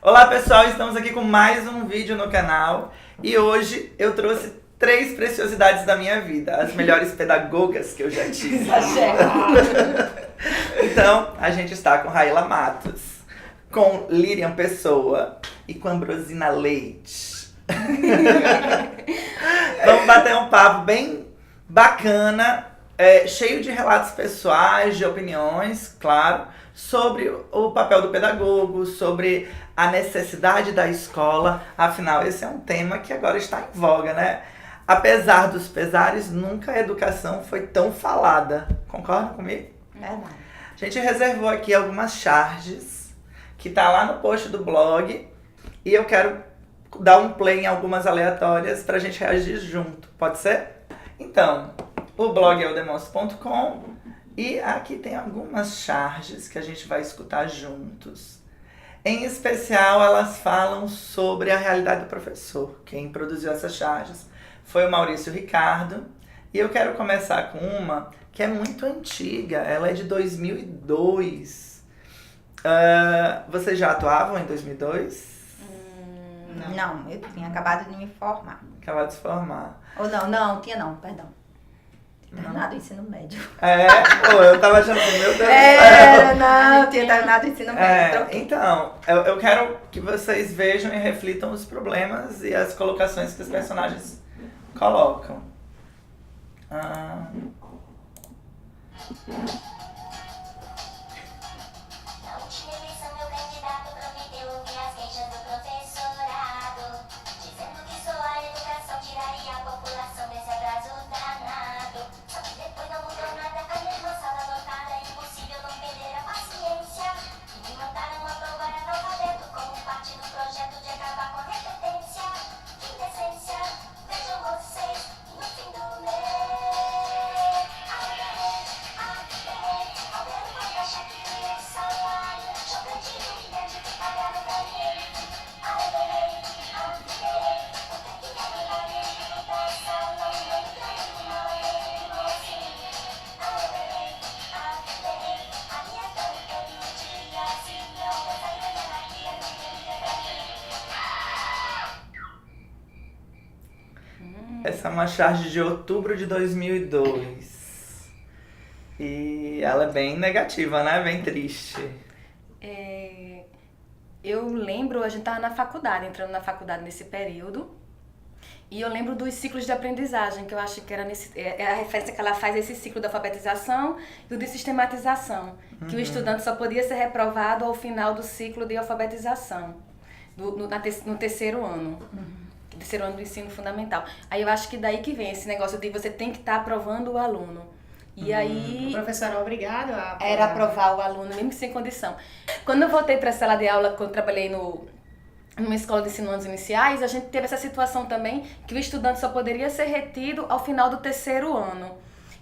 Olá pessoal, estamos aqui com mais um vídeo no canal e hoje eu trouxe 3 preciosidades da minha vida, as melhores pedagogas que eu já tive. Então, a gente está com Raíla Matos, com Lirian Pessoa e com Ambrosina Leite. Vamos bater um papo bem bacana, cheio de relatos pessoais, de opiniões, claro, sobre o papel do pedagogo, sobre a necessidade da escola. Afinal, esse é um tema que agora está em voga, né? Apesar dos pesares, nunca a educação foi tão falada. Concordam comigo? Verdade. A gente reservou aqui algumas charges, que tá lá no post do blog, e eu quero dar um play em algumas aleatórias pra gente reagir junto. Pode ser? Então, o blog é eudemonstro.com e aqui tem algumas charges que a gente vai escutar juntos. Em especial, elas falam sobre a realidade do professor. Quem produziu essas charges foi o Maurício Ricardo. E eu quero começar com uma que é muito antiga. Ela é de 2002. Vocês já atuavam em 2002? Não, eu tinha acabado de me formar. Acabado de se formar. Ou não, perdão. Terminado o ensino médio. Eu tava achando assim, meu Deus do céu. Não, tinha terminado o ensino médio. Então, eu quero que vocês vejam e reflitam os problemas e as colocações que os personagens colocam. Essa é uma charge de outubro de 2002. E ela é bem negativa, né? Bem triste. Eu lembro, a gente estava na faculdade, entrando na faculdade nesse período. E eu lembro dos ciclos de aprendizagem, que eu acho que era a referência que ela faz esse ciclo da alfabetização e o de sistematização. Que o estudante só podia ser reprovado ao final do ciclo de alfabetização, no terceiro ano. Terceiro ano do ensino fundamental. Aí eu acho que daí que vem esse negócio de você tem que estar aprovando o aluno. E aí... O professor era obrigado a aprovar. Era aprovar o aluno, mesmo sem condição. Quando eu voltei para a sala de aula, quando eu trabalhei numa escola de ensino anos iniciais, a gente teve essa situação também, que o estudante só poderia ser retido ao final do terceiro ano.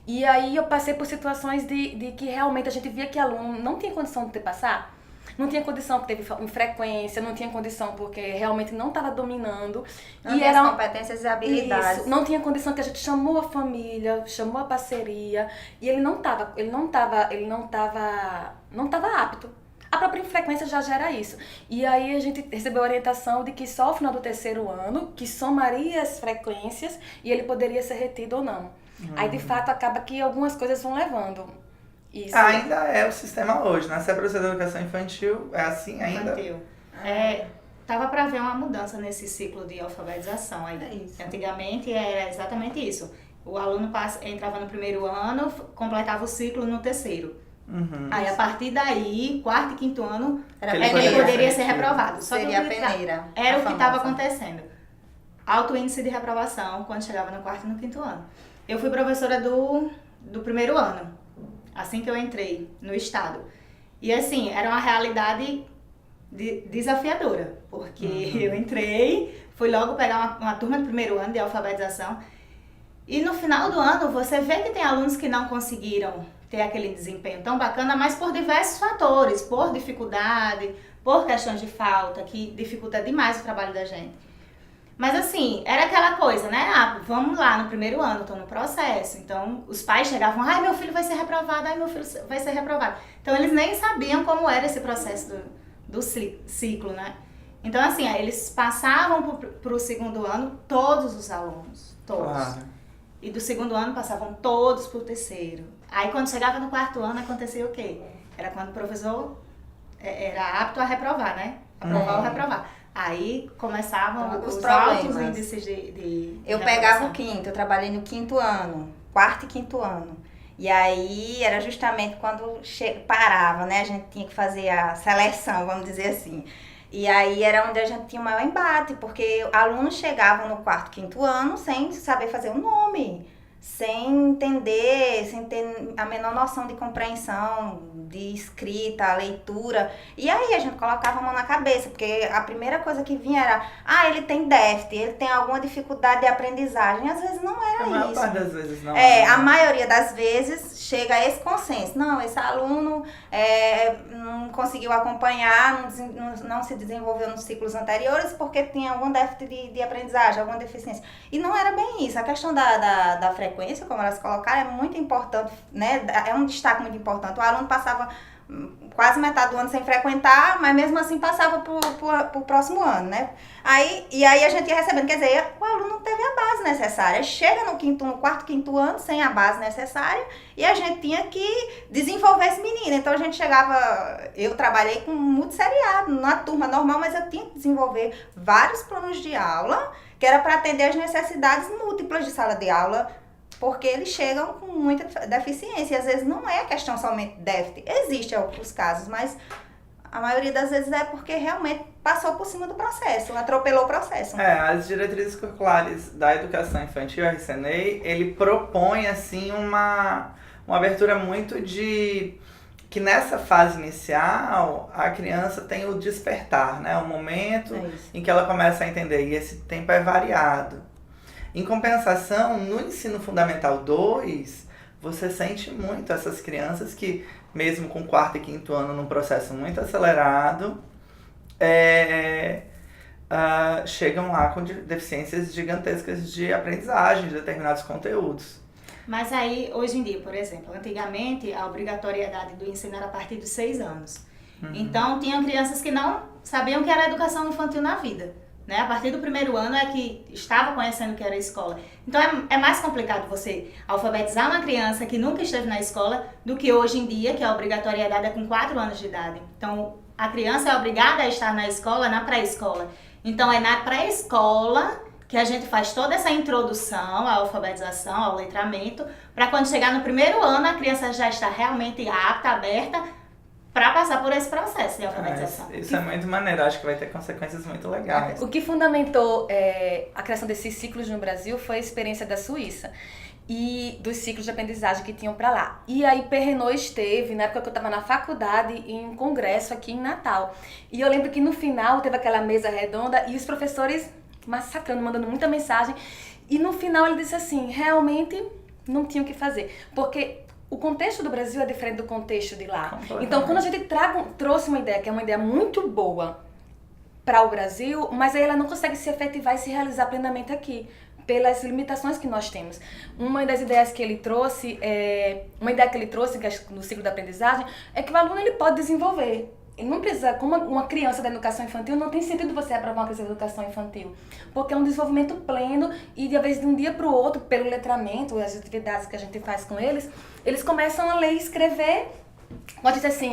E aí eu passei por situações de que realmente a gente via que aluno não tinha condição de passar. Não tinha condição, porque teve infrequência, não tinha condição porque realmente não estava dominando. Não tinha as competências e habilidades. Isso, não tinha condição, que a gente chamou a família, chamou a parceria, e ele não estava apto. A própria infrequência já gera isso. E aí a gente recebeu a orientação de que só ao final do terceiro ano, que somaria as frequências e ele poderia ser retido ou não. Aí de fato acaba que algumas coisas vão levando. Isso. Ainda é o sistema hoje, né? Se é professor de educação infantil, é assim ainda? Infantil. Tava para haver uma mudança nesse ciclo de alfabetização aí. Isso. Antigamente era exatamente isso. O aluno entrava no primeiro ano, completava o ciclo no terceiro. Aí a partir daí, quarto e quinto ano, ele poderia ser reprovado. Só Seria que a peneira. era o que estava acontecendo. Alto índice de reprovação quando chegava no quarto e no quinto ano. Eu fui professora do primeiro ano, assim que eu entrei no estado. E assim, era uma realidade desafiadora, porque eu entrei, fui logo pegar uma turma do primeiro ano de alfabetização, e no final do ano você vê que tem alunos que não conseguiram ter aquele desempenho tão bacana, mas por diversos fatores, por dificuldade, por questões de falta, que dificulta demais o trabalho da gente. Mas assim, era aquela coisa, né? Vamos lá, no primeiro ano, tô no processo. Então, os pais chegavam, meu filho vai ser reprovado, meu filho vai ser reprovado. Então, eles nem sabiam como era esse processo do ciclo, né? Então, assim, eles passavam pro segundo ano todos os alunos, todos. Claro. E do segundo ano passavam todos pro terceiro. Aí, quando chegava no quarto ano, acontecia o quê? Era quando o professor era apto a reprovar, né? Aprovar ou reprovar. Aí começavam Os os altos problemas. índices de Eu reprovação. pegava o quinto, eu trabalhei no quinto ano, quarto e quinto ano. E aí era justamente quando parava, né? A gente tinha que fazer a seleção, vamos dizer assim. E aí era onde a gente tinha o maior embate, porque alunos chegavam no quarto, quinto ano sem saber fazer o nome, sem entender, sem ter a menor noção de compreensão, de escrita, leitura. E aí a gente colocava a mão na cabeça, porque a primeira coisa que vinha era, ele tem déficit, ele tem alguma dificuldade de aprendizagem. Às vezes não era A maior isso. parte das vezes não. A maioria das vezes chega a esse consenso. Não, esse aluno não conseguiu acompanhar, não se desenvolveu nos ciclos anteriores porque tinha algum déficit de aprendizagem, alguma deficiência. E não era bem isso. A questão da frequência, como elas colocaram, é muito importante, né? É um destaque muito importante. O aluno passava quase metade do ano sem frequentar, mas mesmo assim passava pro próximo ano, né? E aí a gente ia recebendo, quer dizer, o aluno não teve a base necessária. Chega no quarto, quinto ano sem a base necessária e a gente tinha que desenvolver esse menino. Então a gente eu trabalhei com muito seriado, na turma normal, mas eu tinha que desenvolver vários planos de aula que era para atender as necessidades múltiplas de sala de aula, porque eles chegam com muita deficiência. E às vezes não é questão somente de déficit. Existem outros casos, mas a maioria das vezes é porque realmente passou por cima do processo, atropelou o processo. As diretrizes curriculares da educação infantil, a RCNEI, ele propõe, assim, uma abertura muito de que nessa fase inicial a criança tem o despertar, né? O momento em que ela começa a entender, e esse tempo é variado. Em compensação, no ensino fundamental 2, você sente muito essas crianças que, mesmo com quarto e quinto ano num processo muito acelerado, chegam lá com deficiências gigantescas de aprendizagem de determinados conteúdos. Mas aí, hoje em dia, por exemplo, antigamente a obrigatoriedade do ensino era a partir dos 6 anos. Então, tinham crianças que não sabiam o que era educação infantil na vida. Né? A partir do primeiro ano é que estava conhecendo o que era a escola. Então é mais complicado você alfabetizar uma criança que nunca esteve na escola do que hoje em dia, que a obrigatoriedade é com 4 anos de idade. Então a criança é obrigada a estar na escola, na pré-escola. Então é na pré-escola que a gente faz toda essa introdução à alfabetização, ao letramento, para quando chegar no primeiro ano a criança já está realmente apta, aberta, para passar por esse processo de alfabetização. Isso é muito maneiro, acho que vai ter consequências muito legais. O que fundamentou a criação desses ciclos no Brasil foi a experiência da Suíça e dos ciclos de aprendizagem que tinham para lá. E aí Perrenot esteve, na época que eu estava na faculdade, em um congresso aqui em Natal. E eu lembro que no final teve aquela mesa redonda e os professores massacrando, mandando muita mensagem. E no final ele disse assim, realmente não tinha o que fazer, porque o contexto do Brasil é diferente do contexto de lá. Então, quando a gente trouxe uma ideia, que é uma ideia muito boa para o Brasil, mas aí ela não consegue se efetivar e se realizar plenamente aqui, pelas limitações que nós temos. Uma das ideias que ele trouxe, que é no ciclo da aprendizagem, é que o aluno ele pode desenvolver. Ele não precisa, como uma criança da educação infantil, não tem sentido você aprovar uma criança da educação infantil, porque é um desenvolvimento pleno e de vez de um dia para o outro, pelo letramento, as atividades que a gente faz com eles começam a ler e escrever. Pode dizer assim,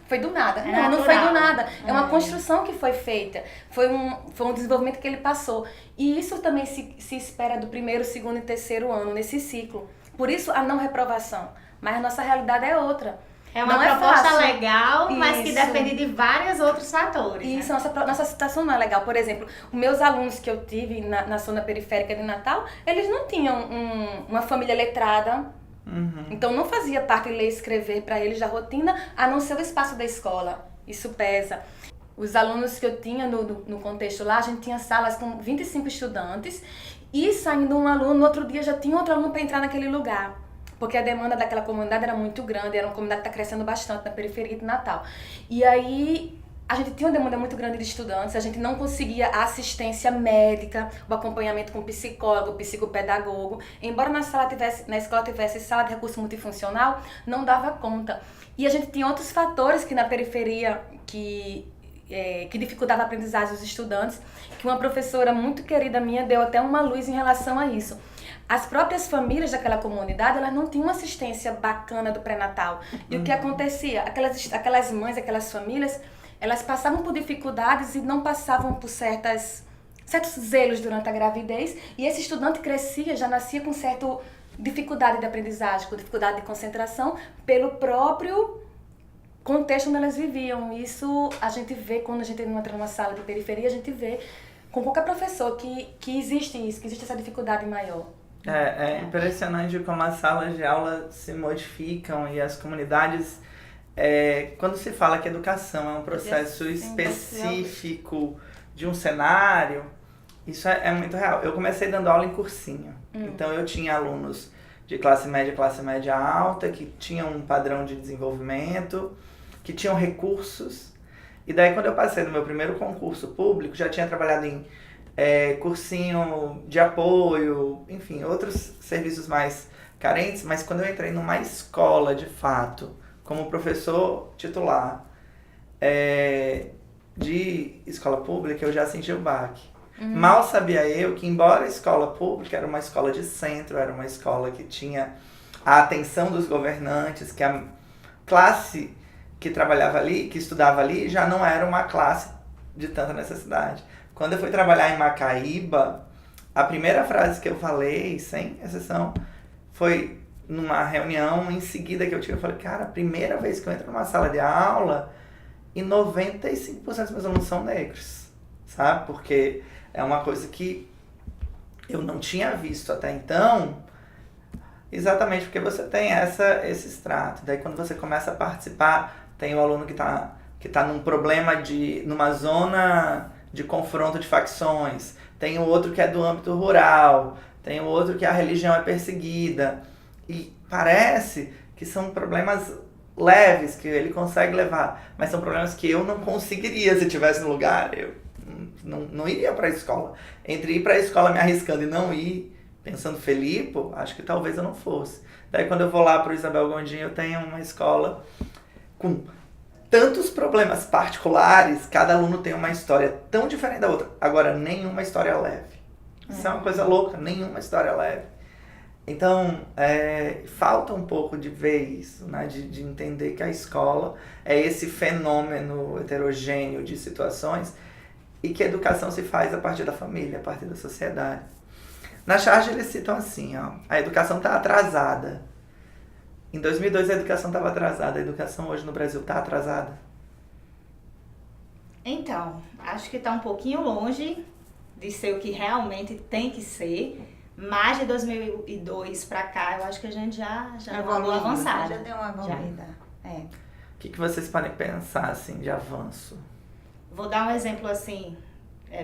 foi do nada. Não foi do nada. É uma construção que foi feita. Foi um desenvolvimento que ele passou. E isso também se espera do primeiro, segundo e terceiro ano, nesse ciclo. Por isso, a não reprovação. Mas a nossa realidade é outra. É uma proposta legal, mas que depende de vários outros fatores. Isso, né? nossa situação não é legal. Por exemplo, os meus alunos que eu tive na zona periférica de Natal, eles não tinham uma família letrada. Então não fazia parte de ler e escrever para eles da rotina, a não ser o espaço da escola. Isso pesa. Os alunos que eu tinha no contexto lá, a gente tinha salas com 25 estudantes e saindo um aluno, no outro dia já tinha outro aluno para entrar naquele lugar. Porque a demanda daquela comunidade era muito grande, era uma comunidade que está crescendo bastante na periferia de Natal. E aí a gente tinha uma demanda muito grande de estudantes, a gente não conseguia a assistência médica, o acompanhamento com psicólogo, psicopedagogo. Embora na escola tivesse sala de recurso multifuncional, não dava conta. E a gente tinha outros fatores que na periferia, que que dificultava a aprendizagem dos estudantes, que uma professora muito querida minha deu até uma luz em relação a isso. As próprias famílias daquela comunidade, elas não tinham uma assistência bacana do pré-natal. E o que acontecia? Aquelas mães, aquelas famílias, elas passavam por dificuldades e não passavam por certos zelos durante a gravidez. E esse estudante crescia, já nascia com certa dificuldade de aprendizagem, com dificuldade de concentração, pelo próprio contexto onde elas viviam. Isso a gente vê quando a gente entra numa sala de periferia, a gente vê com qualquer professor que existe isso, que existe essa dificuldade maior. É impressionante como as salas de aula se modificam e as comunidades... quando se fala que educação é um processo específico de um cenário, isso é muito real. Eu comecei dando aula em cursinho. Então eu tinha alunos de classe média alta, que tinham um padrão de desenvolvimento, que tinham recursos. E daí quando eu passei no meu primeiro concurso público, já tinha trabalhado em cursinho de apoio, enfim, outros serviços mais carentes, mas quando eu entrei numa escola de fato, como professor titular de escola pública, eu já senti o baque. Mal sabia eu que, embora a escola pública era uma escola de centro, era uma escola que tinha a atenção dos governantes, que a classe que trabalhava ali, que estudava ali, já não era uma classe de tanta necessidade. Quando eu fui trabalhar em Macaíba, a primeira frase que eu falei, sem exceção, foi numa reunião em seguida que eu tive. Eu falei, cara, a primeira vez que eu entro numa sala de aula e 95% dos meus alunos são negros, sabe? Porque é uma coisa que eu não tinha visto até então, exatamente porque você tem esse extrato. Daí quando você começa a participar, tem o aluno que tá num problema numa zona de confronto de facções, tem o outro que é do âmbito rural, tem o outro que a religião é perseguida. E parece que são problemas leves, que ele consegue levar, mas são problemas que eu não conseguiria se estivesse no lugar. Eu não iria para a escola. Entre ir para a escola me arriscando e não ir, pensando Felipe, acho que talvez eu não fosse. Daí quando eu vou lá para o Isabel Gondim, eu tenho uma escola com tantos problemas particulares, cada aluno tem uma história tão diferente da outra. Agora, nenhuma história leve. Isso é uma coisa louca, nenhuma história leve. Então, falta um pouco de ver isso, né? De entender que a escola é esse fenômeno heterogêneo de situações e que a educação se faz a partir da família, a partir da sociedade. Na charge eles citam assim, ó, a educação está atrasada. Em 2002 a educação estava atrasada, a educação hoje no Brasil está atrasada? Então, acho que está um pouquinho longe de ser o que realmente tem que ser, mas de 2002 para cá eu acho que a gente já evoluiu avançada. Já deu uma evoluída. O que vocês podem pensar assim, de avanço? Vou dar um exemplo assim,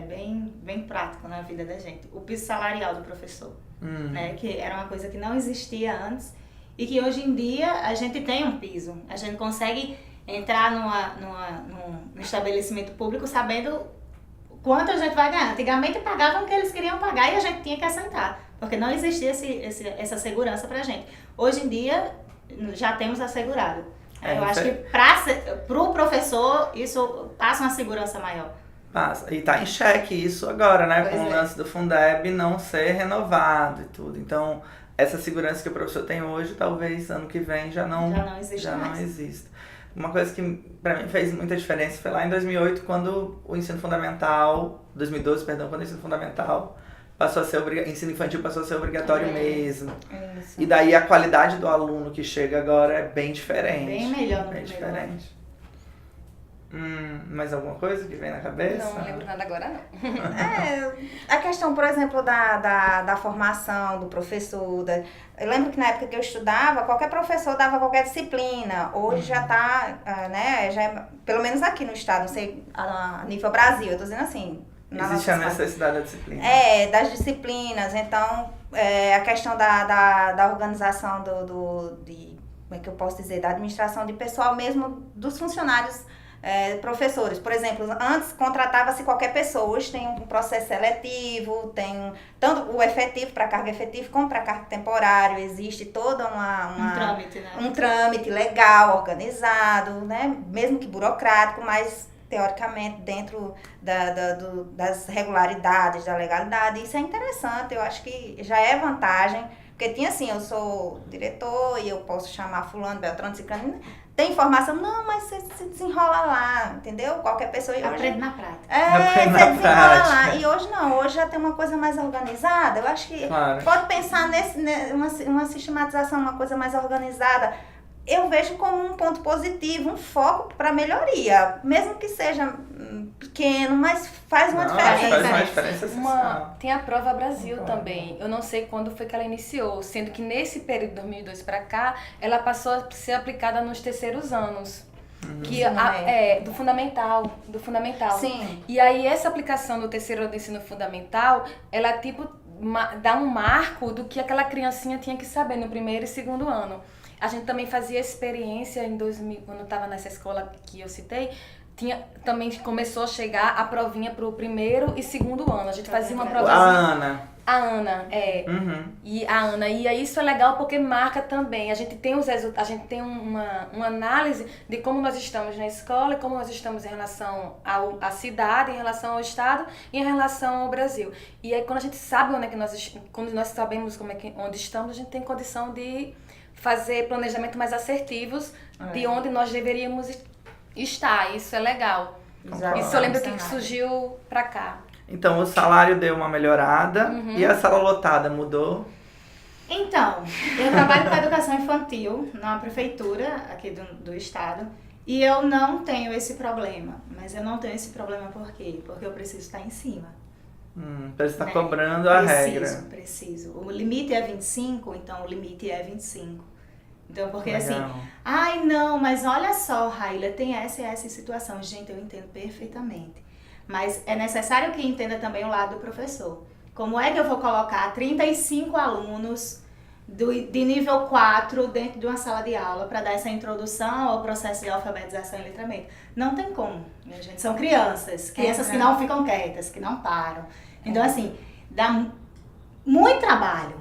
bem prático na vida da gente. O piso salarial do professor, né, que era uma coisa que não existia antes e que hoje em dia a gente tem um piso. A gente consegue entrar num estabelecimento público sabendo quanto a gente vai ganhar. Antigamente pagavam o que eles queriam pagar e a gente tinha que assentar, porque não existia essa segurança pra gente. Hoje em dia já temos assegurado. Eu acho que pro professor isso passa uma segurança maior. Passa. E tá em xeque isso agora, né? Com o lance do Fundeb não ser renovado e tudo. Então, essa segurança que o professor tem hoje, talvez ano que vem já não exista. Uma coisa que pra mim fez muita diferença foi lá em 2008, quando o ensino fundamental, 2012, perdão, quando o ensino fundamental passou a ser ensino infantil passou a ser obrigatório mesmo. Isso. E daí a qualidade do aluno que chega agora é bem diferente. Bem melhor no bem primeiro diferente. Mais alguma coisa que vem na cabeça? Não lembro nada agora, não. A questão, por exemplo, da formação do professor. Eu lembro que na época que eu estudava, qualquer professor dava qualquer disciplina. Hoje já está, né, pelo menos aqui no estado, não sei, a nível Brasil, eu tô dizendo assim. Existe a necessidade da disciplina. Das disciplinas. Então, a questão da organização como é que eu posso dizer, da administração de pessoal mesmo, dos funcionários professores. Por exemplo, antes contratava-se qualquer pessoa, hoje tem um processo seletivo, tem tanto o efetivo para cargo efetivo como para cargo temporário, existe toda um trâmite, né? Um trâmite legal, organizado, né? Mesmo que burocrático, mas teoricamente, dentro das regularidades, da legalidade. Isso é interessante, eu acho que já é vantagem, porque tinha assim, eu sou diretor e eu posso chamar fulano, Beltrano, Ciclano, tem informação, não, mas você se desenrola lá, entendeu? Qualquer pessoa... Aprende na prática. Aprende você na desenrola prática. lá. E hoje não, hoje já tem uma coisa mais organizada. Eu acho que Claro. pode pensar uma sistematização, uma coisa mais organizada. Eu vejo como um ponto positivo, um foco para melhoria. Mesmo que seja pequeno, mas faz uma diferença. Faz uma diferença essencial. Tem a Prova Brasil também. Eu não sei quando foi que ela iniciou, sendo que nesse período de 2002 para cá, ela passou a ser aplicada nos terceiros anos. Que do fundamental. Sim. E aí essa aplicação no terceiro ano do ensino fundamental, ela tipo dá um marco do que aquela criancinha tinha que saber no primeiro e segundo ano. A gente também fazia experiência em 2000, quando eu estava nessa escola que eu citei, também começou a chegar a provinha para o primeiro e segundo ano. A gente fazia uma provinha. A Ana, E a Ana. E aí isso é legal porque marca também. A gente tem a gente tem uma análise de como nós estamos na escola e como nós estamos em relação à cidade, em relação ao estado e em relação ao Brasil. E aí quando a gente sabe quando nós sabemos onde estamos, a gente tem condição de fazer planejamento mais assertivos de onde nós deveríamos estar. Isso é legal. Exato. Isso eu lembro que surgiu pra cá. Então, o salário deu uma melhorada e a sala lotada mudou? Então, eu trabalho com a educação infantil na prefeitura aqui do estado e eu não tenho esse problema. Mas eu não tenho esse problema por quê? Porque eu preciso estar em cima. Você está cobrando a regra. Preciso. O limite é 25, então o limite é 25. Então, porque Legal. assim, ai não, mas olha só, Raíla, tem essa e essa situação. Gente, eu entendo perfeitamente. Mas é necessário que entenda também o lado do professor. Como é que eu vou colocar 35 alunos de nível 4 dentro de uma sala de aula para dar essa introdução ao processo de alfabetização e letramento? Não tem como, minha gente. São crianças que não ficam quietas, que não param. Então, assim, dá muito trabalho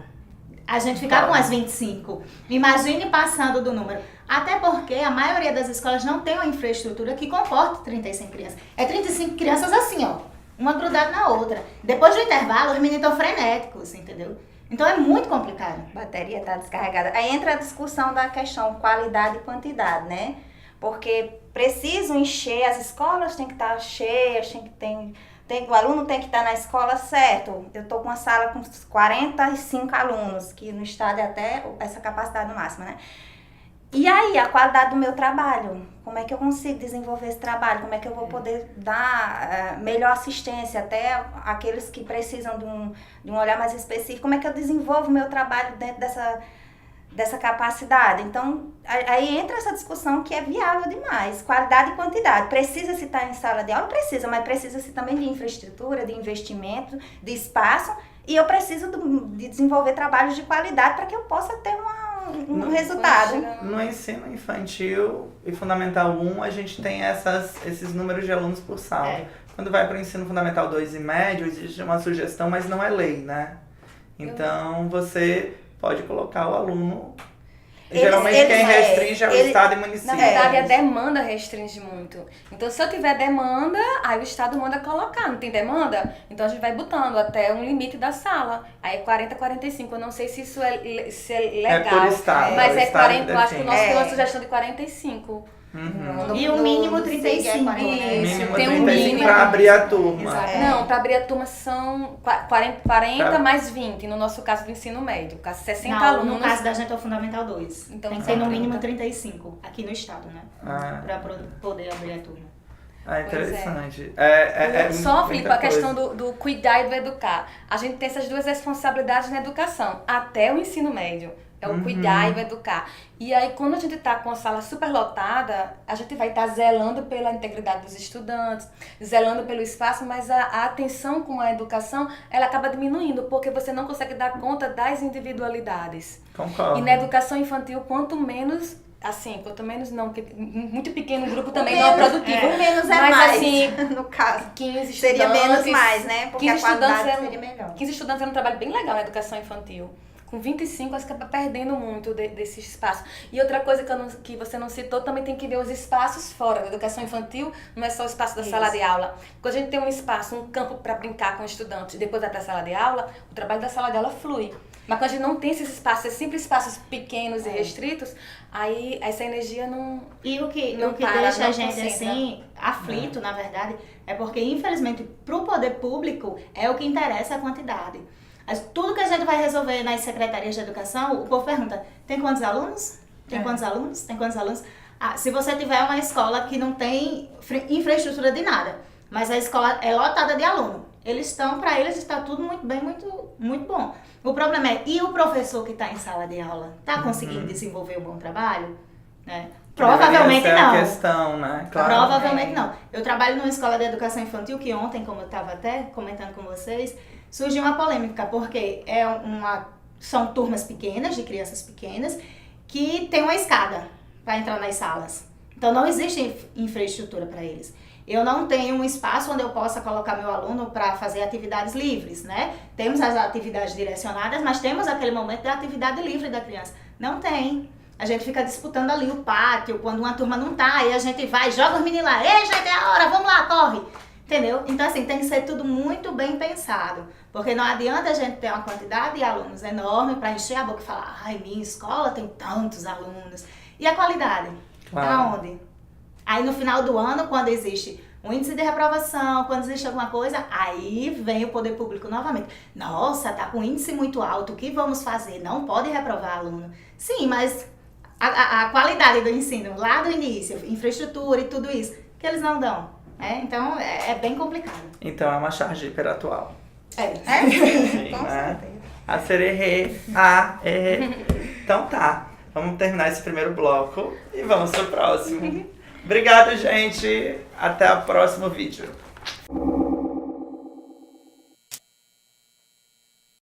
a gente ficar com as 25. Imagine passando do número. Até porque a maioria das escolas não tem uma infraestrutura que comporte 35 crianças. É 35 crianças assim, ó, uma grudada na outra. Depois do intervalo, os meninos estão frenéticos, entendeu? Então é muito complicado. A bateria está descarregada. Aí entra a discussão da questão qualidade e quantidade, né? Porque preciso encher, as escolas têm que estar cheias, o aluno tem que estar na escola certo. Eu estou com uma sala com 45 alunos, que no estado é até essa capacidade máxima, né? E aí, a qualidade do meu trabalho? Como é que eu consigo desenvolver esse trabalho? Como é que eu vou poder dar melhor assistência até aqueles que precisam de um olhar mais específico? Como é que eu desenvolvo o meu trabalho dentro dessa capacidade? Então, aí entra essa discussão que é viável demais. Qualidade e quantidade. Precisa-se estar em sala de aula? Precisa, mas precisa-se também de infraestrutura, de investimento, de espaço. E eu preciso de desenvolver trabalhos de qualidade para que eu possa ter um resultado. No ensino infantil e fundamental 1, a gente tem esses números de alunos por sala. Quando vai para o ensino fundamental 2 e médio, existe uma sugestão, mas não é lei, né? Então, você pode colocar o aluno... Geralmente quem restringe é o estado e município. Na verdade, a demanda restringe muito. Então, se eu tiver demanda, aí o estado manda colocar. Não tem demanda? Então, a gente vai botando até um limite da sala. Aí é 40, 45. Eu não sei se isso é legal. É por estado. Mas é 40, eu acho que o nosso define. tem uma sugestão de 45. E o mínimo 35. Isso, Mínimo tem um 35 mínimo. para abrir a turma. Não, para abrir a turma são 40 mais 20, no nosso caso do ensino médio. No caso, 60 Não, alunos. no caso da gente é o Fundamental 2. Então, tem que ter no 30. mínimo 35, aqui no estado, né? Pra poder abrir a turma. Interessante. Só, Filipe, muita a questão coisa. do cuidar e do educar. A gente tem essas duas responsabilidades na educação, até o ensino médio. É o cuidar e o educar. E aí, quando a gente está com a sala super lotada, a gente vai estar zelando pela integridade dos estudantes, zelando pelo espaço, mas a atenção com a educação, ela acaba diminuindo, porque você não consegue dar conta das individualidades. Concordo. E na educação infantil, quanto menos não, porque muito pequeno grupo também não é produtivo. O menos é mas, mais, assim, no caso. 15 Seria estudantes, menos mais, né? Porque 15 a qualidade estudantes seria melhor. 15 estudantes é um trabalho bem legal na educação infantil. com 25 você acaba perdendo muito desse espaço. E outra coisa que você não citou, também tem que ver os espaços fora da educação infantil, não é só o espaço da sala de aula. Quando a gente tem um espaço, um campo para brincar com o estudante e depois vai para a sala de aula, o trabalho da sala de aula flui. Mas quando a gente não tem esses espaços, é sempre espaços pequenos e restritos, aí essa energia não. E o que não deixa a gente concentra. assim, aflito, na verdade, é porque, infelizmente, para o poder público é o que interessa a quantidade. Tudo que a gente vai resolver nas secretarias de educação, o povo pergunta: tem quantos alunos? Tem quantos alunos? Tem quantos alunos? Ah, se você tiver uma escola que não tem infraestrutura de nada, mas a escola é lotada de aluno, para eles está tudo muito bem, muito bom. O problema é, e o professor que está em sala de aula? Está conseguindo desenvolver um bom trabalho? Né? Provavelmente Essa é não. a questão, né? Claro. Provavelmente não. Eu trabalho numa escola de educação infantil que ontem, como eu estava até comentando com vocês, surgiu uma polêmica, porque são turmas pequenas, de crianças pequenas, que tem uma escada para entrar nas salas. Então não existe infraestrutura para eles. Eu não tenho um espaço onde eu possa colocar meu aluno para fazer atividades livres, né? Temos as atividades direcionadas, mas temos aquele momento da atividade livre da criança. Não tem. A gente fica disputando ali o pátio, quando uma turma não tá, aí a gente vai, joga os meninos lá, ei gente, é a hora, vamos lá, corre! Entendeu? Então assim, tem que ser tudo muito bem pensado, porque não adianta a gente ter uma quantidade de alunos enorme para encher a boca e falar: ai, minha escola tem tantos alunos. E a qualidade? Claro. Aonde? Aí no final do ano, quando existe um índice de reprovação, quando existe alguma coisa, aí vem o poder público novamente. Nossa, tá com índice muito alto, o que vamos fazer? Não pode reprovar aluno. Sim, mas a qualidade do ensino lá do início, infraestrutura e tudo isso, que eles não dão. Então é bem complicado. Então é uma charge hiperatual. Sim, com né? certeza. A sererê, Então tá, vamos terminar esse primeiro bloco e vamos pro próximo. Obrigado, gente. Até o próximo vídeo.